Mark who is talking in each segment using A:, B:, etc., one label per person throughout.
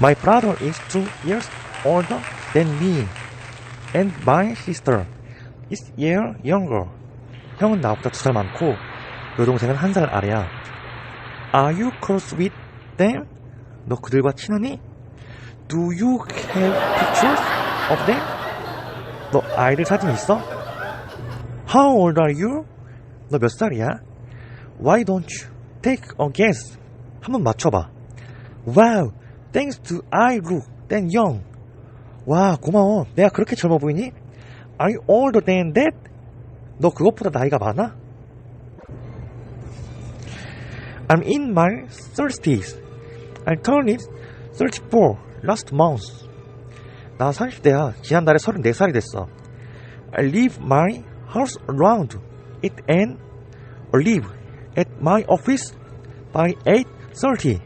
A: My brother is 2 years older than me, and my sister is a year younger. 형은 나보다 2살 많고 여동생은 1살 아래야. Are you close with them? 너 그들과 친하니? Do you have pictures of them? 너 아이들 사진 있어? How old are you? 너 몇 살이야? Why don't you take a guess? 한번 맞춰봐. Wow, thanks to I look that young. 와, 고마워. 내가 그렇게 젊어 보이니? Are you older than that? 너 그것보다 나이가 많아? I'm in my 30s. I turned 34 last month. 나 30대야. 지난달에 34살이 됐어. I leave my house around it and leave at my office by 8:30.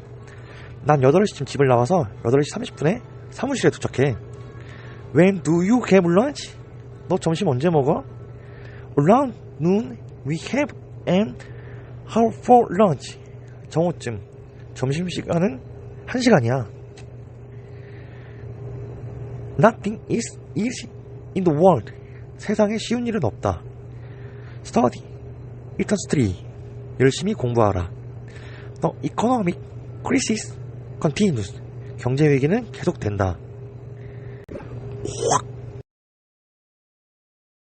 A: 난 8시쯤 집을 나와서 8시 30분에 사무실에 도착해. When do you have lunch? 너 점심 언제 먹어? Around noon we have an hour for lunch. 정오쯤. 점심시간은 1시간이야. Nothing is easy in the world. 세상에 쉬운 일은 없다. Study. Industry. 열심히 공부하라. The economic crisis continues. 경제 위기는 계속된다. 확